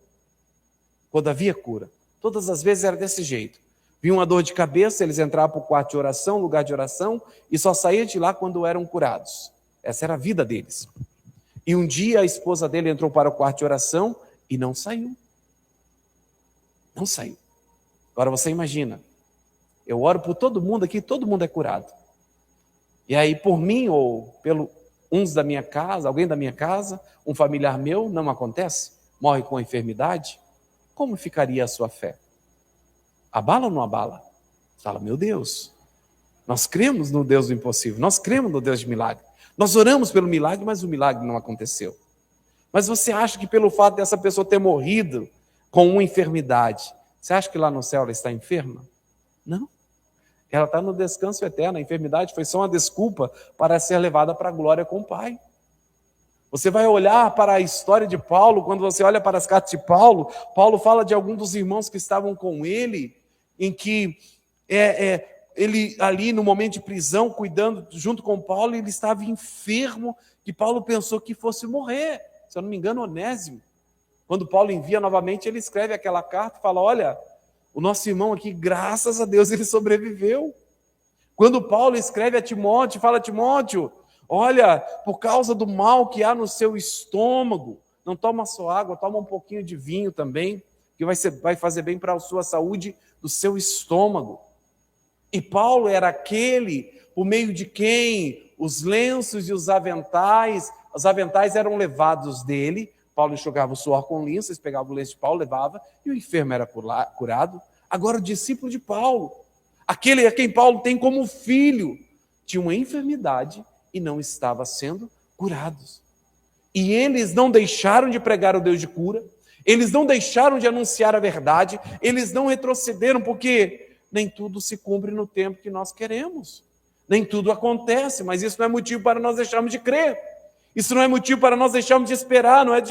Quando havia cura. Todas as vezes era desse jeito. Vinha uma dor de cabeça, eles entravam para o quarto de oração, lugar de oração, e só saía de lá quando eram curados. Essa era a vida deles. E um dia a esposa dele entrou para o quarto de oração e não saiu. Não saiu. Agora você imagina, eu oro por todo mundo aqui, todo mundo é curado. E aí por mim ou pelo uns da minha casa, alguém da minha casa, um familiar meu, não acontece? Morre com a enfermidade? Como ficaria a sua fé? Abala ou não abala? Você fala: meu Deus, nós cremos no Deus do impossível, nós cremos no Deus de milagre. Nós oramos pelo milagre, mas o milagre não aconteceu. Mas você acha que pelo fato dessa pessoa ter morrido com uma enfermidade, você acha que lá no céu ela está enferma? Não. Ela está no descanso eterno. A enfermidade foi só uma desculpa para ser levada para a glória com o Pai. Você vai olhar para a história de Paulo, quando você olha para as cartas de Paulo, Paulo fala de alguns dos irmãos que estavam com ele, em que ele ali no momento de prisão, cuidando junto com Paulo, ele estava enfermo, que Paulo pensou que fosse morrer. Se eu não me engano, Onésimo. Quando Paulo envia novamente, ele escreve aquela carta e fala: olha, o nosso irmão aqui, graças a Deus, ele sobreviveu. Quando Paulo escreve a Timóteo, fala: Timóteo, olha, por causa do mal que há no seu estômago, não toma só água, toma um pouquinho de vinho também, que vai fazer bem para a sua saúde do seu estômago. E Paulo era aquele por meio de quem os lenços e os aventais eram levados dele. Paulo enxugava o suor com linço, eles pegavam o lenço de Paulo, levava, e o enfermo era curado. Agora o discípulo de Paulo, aquele a quem Paulo tem como filho, tinha uma enfermidade e não estava sendo curados. E eles não deixaram de pregar o Deus de cura, eles não deixaram de anunciar a verdade, eles não retrocederam, porque nem tudo se cumpre no tempo que nós queremos. Nem tudo acontece, mas isso não é motivo para nós deixarmos de crer. Isso não é motivo para nós deixarmos de esperar, não é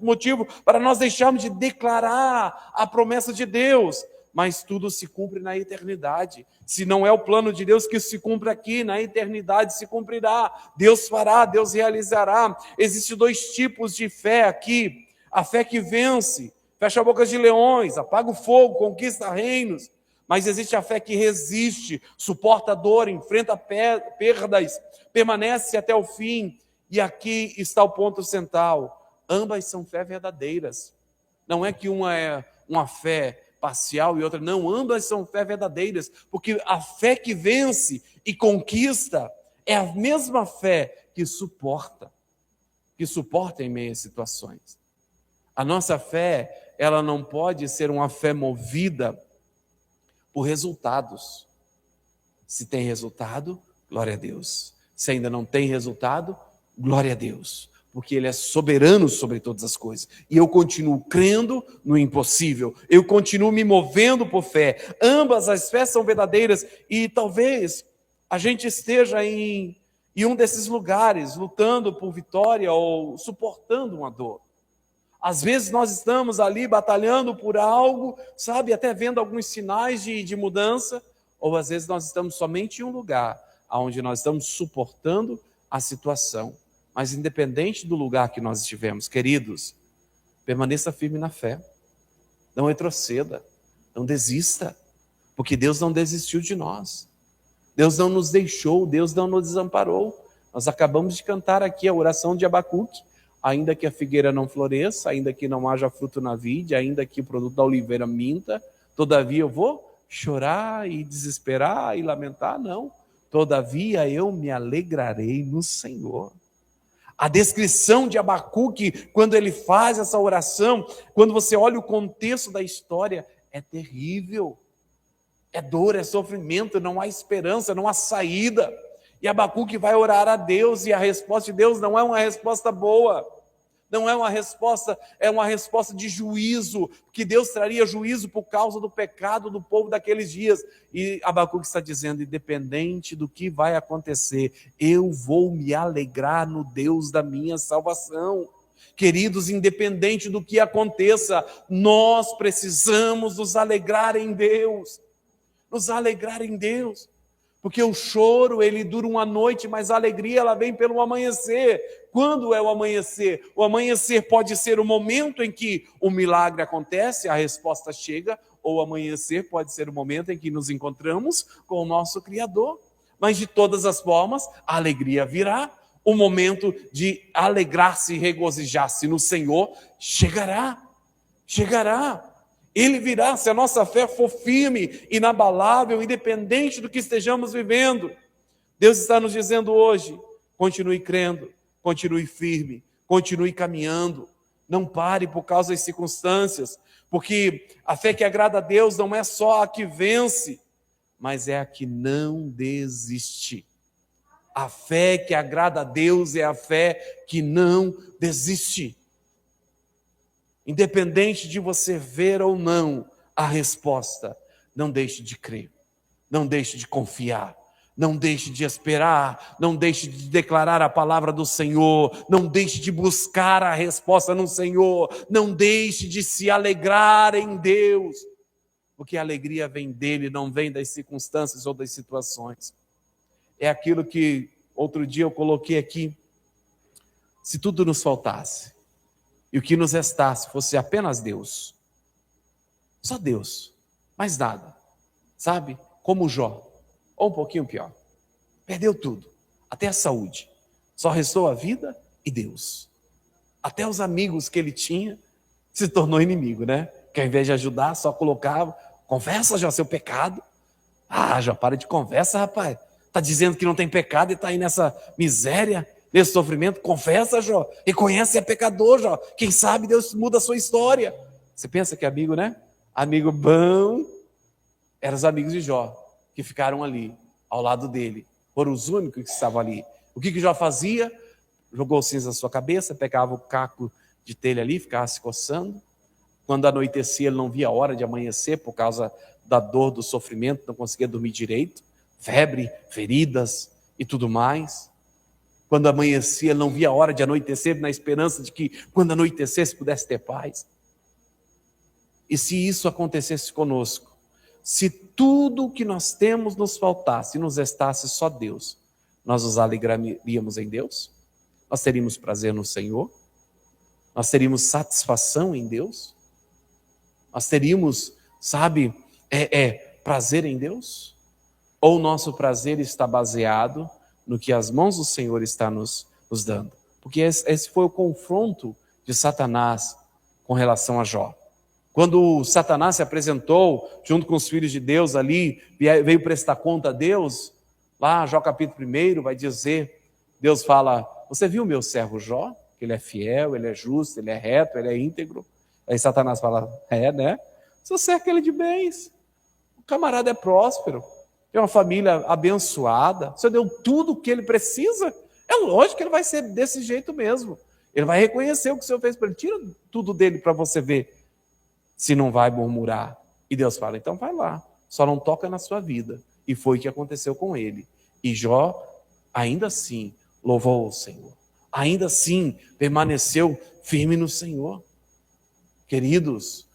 motivo para nós deixarmos de declarar a promessa de Deus. Mas tudo se cumpre na eternidade. Se não é o plano de Deus que isso se cumpre aqui, na eternidade se cumprirá. Deus fará, Deus realizará. Existem dois tipos de fé aqui. A fé que vence, fecha bocas de leões, apaga o fogo, conquista reinos. Mas existe a fé que resiste, suporta a dor, enfrenta perdas, permanece até o fim. E aqui está o ponto central. Ambas são fé verdadeiras. Não é que uma é uma fé parcial e outra não, ambas são fé verdadeiras, porque a fé que vence e conquista é a mesma fé que suporta em meio às situações. A nossa fé, ela não pode ser uma fé movida por resultados. Se tem resultado, glória a Deus. Se ainda não tem resultado, glória a Deus, porque Ele é soberano sobre todas as coisas. E eu continuo crendo no impossível. Eu continuo me movendo por fé. Ambas as fés são verdadeiras e talvez a gente esteja em um desses lugares, lutando por vitória ou suportando uma dor. Às vezes nós estamos ali batalhando por algo, sabe, até vendo alguns sinais de mudança, ou às vezes nós estamos somente em um lugar onde nós estamos suportando a situação. Mas independente do lugar que nós estivemos, queridos, permaneça firme na fé, não retroceda, não desista, porque Deus não desistiu de nós, Deus não nos deixou, Deus não nos desamparou. Nós acabamos de cantar aqui a oração de Abacuque, ainda que a figueira não floresça, ainda que não haja fruto na vide, ainda que o produto da oliveira minta, todavia eu vou chorar e desesperar e lamentar? Não, todavia eu me alegrarei no Senhor. A descrição de Abacuque, quando ele faz essa oração, quando você olha o contexto da história, é terrível. É dor, é sofrimento, não há esperança, não há saída. E Abacuque vai orar a Deus, e a resposta de Deus não é uma resposta boa. Não é uma resposta, é uma resposta de juízo, que Deus traria juízo por causa do pecado do povo daqueles dias. E Abacuque está dizendo, independente do que vai acontecer, eu vou me alegrar no Deus da minha salvação. Queridos, independente do que aconteça, nós precisamos nos alegrar em Deus. Nos alegrar em Deus. Porque o choro, ele dura uma noite, mas a alegria, ela vem pelo amanhecer. Quando é o amanhecer? O amanhecer pode ser o momento em que o milagre acontece, a resposta chega, ou o amanhecer pode ser o momento em que nos encontramos com o nosso Criador. Mas de todas as formas, a alegria virá. O momento de alegrar-se e regozijar-se no Senhor chegará. Chegará. Ele virá, se a nossa fé for firme, inabalável, independente do que estejamos vivendo. Deus está nos dizendo hoje, continue crendo, continue firme, continue caminhando. Não pare por causa das circunstâncias, porque a fé que agrada a Deus não é só a que vence, mas é a que não desiste. A fé que agrada a Deus é a fé que não desiste. Independente de você ver ou não a resposta, não deixe de crer, não deixe de confiar, não deixe de esperar, não deixe de declarar a palavra do Senhor, não deixe de buscar a resposta no Senhor, não deixe de se alegrar em Deus, porque a alegria vem dele, não vem das circunstâncias ou das situações. É aquilo que outro dia eu coloquei aqui, se tudo nos faltasse, e o que nos restasse fosse apenas Deus. Só Deus. Mais nada. Sabe? Como Jó. Ou um pouquinho pior. Perdeu tudo. Até a saúde. Só restou a vida e Deus. Até os amigos que ele tinha se tornou inimigo, né? Que ao invés de ajudar, só colocava, confessa já seu pecado. Ah, já para de conversa, rapaz. Está dizendo que não tem pecado e está aí nessa miséria, nesse sofrimento. Confessa, Jó. Reconhece que é pecador, Jó. Quem sabe Deus muda a sua história. Você pensa que é amigo, né? Amigo bom. Eram os amigos de Jó, que ficaram ali, ao lado dele. Foram os únicos que estavam ali. O que Jó fazia? Jogou cinza na sua cabeça, pegava o caco de telha ali, ficava se coçando. Quando anoitecia, ele não via a hora de amanhecer por causa da dor, do sofrimento, não conseguia dormir direito, febre, feridas e tudo mais. Quando amanhecia, ele não via a hora de anoitecer, na esperança de que quando anoitecesse pudesse ter paz. E se isso acontecesse conosco, se tudo o que nós temos nos faltasse e nos restasse só Deus, nós nos alegraríamos em Deus? Nós teríamos prazer no Senhor? Nós teríamos satisfação em Deus? Nós teríamos, prazer em Deus? Ou o nosso prazer está baseado no que as mãos do Senhor estão nos dando? Porque esse foi o confronto de Satanás com relação a Jó. Quando Satanás se apresentou junto com os filhos de Deus ali, veio prestar conta a Deus, lá Jó capítulo 1 vai dizer, Deus fala, você viu meu servo Jó? Que ele é fiel, ele é justo, ele é reto, ele é íntegro. Aí Satanás fala, né? Você cerca ele de bens, o camarada é próspero, tem uma família abençoada, você deu tudo o que ele precisa, é lógico que ele vai ser desse jeito mesmo. Ele vai reconhecer o que o Senhor fez para ele, tira tudo dele para você ver se não vai murmurar. E Deus fala, então vai lá, só não toca na sua vida. E foi o que aconteceu com ele. E Jó, ainda assim, louvou o Senhor. Ainda assim, permaneceu firme no Senhor. Queridos,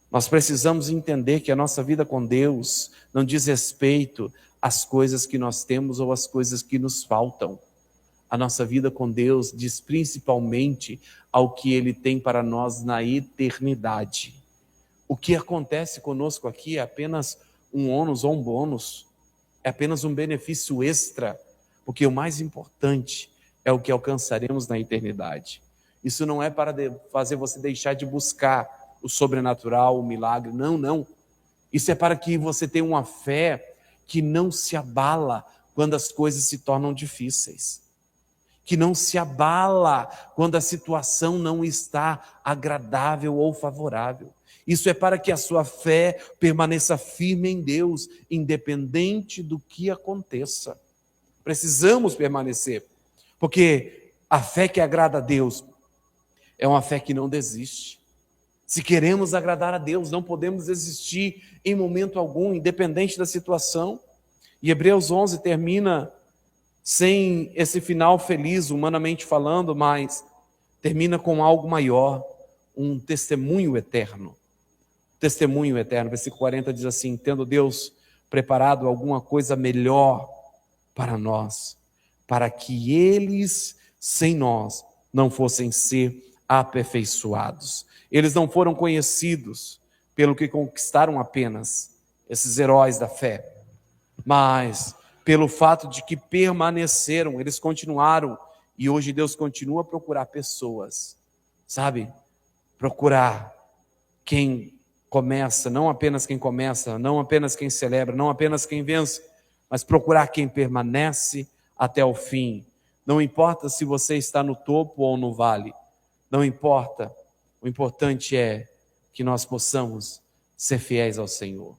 nós precisamos entender que a nossa vida com Deus não diz respeito às coisas que nós temos ou às coisas que nos faltam. A nossa vida com Deus diz principalmente ao que Ele tem para nós na eternidade. O que acontece conosco aqui é apenas um ônus ou um bônus, é apenas um benefício extra, porque o mais importante é o que alcançaremos na eternidade. Isso não é para fazer você deixar de buscar o sobrenatural, o milagre, não. Isso é para que você tenha uma fé que não se abala quando as coisas se tornam difíceis, que não se abala quando a situação não está agradável ou favorável. Isso é para que a sua fé permaneça firme em Deus, independente do que aconteça. Precisamos permanecer, porque a fé que agrada a Deus é uma fé que não desiste. Se queremos agradar a Deus, não podemos desistir em momento algum, independente da situação. E Hebreus 11 termina sem esse final feliz, humanamente falando, mas termina com algo maior, um testemunho eterno. Testemunho eterno, versículo 40 diz assim, tendo Deus preparado alguma coisa melhor para nós, para que eles, sem nós, não fossem ser aperfeiçoados. Eles não foram conhecidos pelo que conquistaram apenas, esses heróis da fé, mas pelo fato de que permaneceram, eles continuaram, e hoje Deus continua a procurar pessoas, procurar quem começa, não apenas quem começa, não apenas quem celebra, não apenas quem vence, mas procurar quem permanece até o fim. Não importa se você está no topo ou no vale, não importa, o importante é que nós possamos ser fiéis ao Senhor.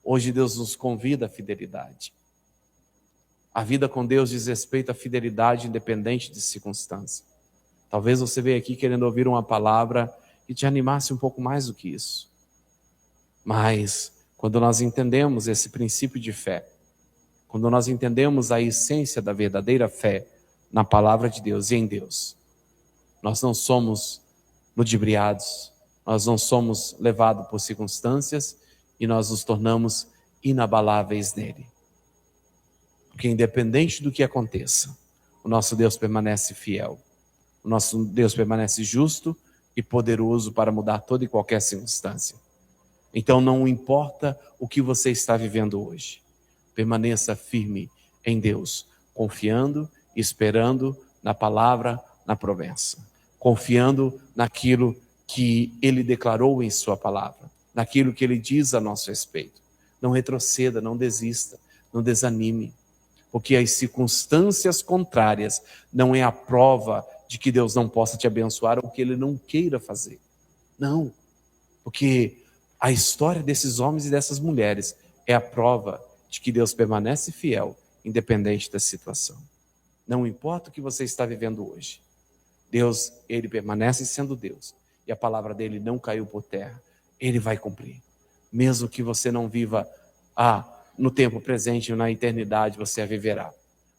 Hoje Deus nos convida à fidelidade. A vida com Deus diz respeito à fidelidade independente de circunstância. Talvez você veja aqui querendo ouvir uma palavra que te animasse um pouco mais do que isso. Mas quando nós entendemos esse princípio de fé, quando nós entendemos a essência da verdadeira fé na palavra de Deus e em Deus, nós não somos ludibriados, nós não somos levados por circunstâncias e nós nos tornamos inabaláveis nele. Porque independente do que aconteça, o nosso Deus permanece fiel, o nosso Deus permanece justo e poderoso para mudar toda e qualquer circunstância. Então não importa o que você está vivendo hoje, permaneça firme em Deus, confiando e esperando na palavra, na promessa, confiando naquilo que Ele declarou em sua palavra, naquilo que Ele diz a nosso respeito. Não retroceda, não desista, não desanime, porque as circunstâncias contrárias não é a prova de que Deus não possa te abençoar ou que Ele não queira fazer. Não, porque a história desses homens e dessas mulheres é a prova de que Deus permanece fiel, independente da situação. Não importa o que você está vivendo hoje, Deus, Ele permanece sendo Deus, e a palavra dele não caiu por terra. Ele vai cumprir. Mesmo que você não viva no tempo presente ou na eternidade, você a viverá.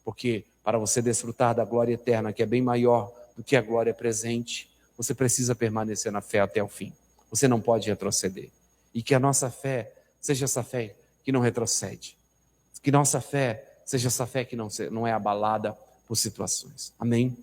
Porque para você desfrutar da glória eterna, que é bem maior do que a glória presente, você precisa permanecer na fé até o fim. Você não pode retroceder. E que a nossa fé seja essa fé que não retrocede. Que nossa fé seja essa fé que não é abalada por situações. Amém?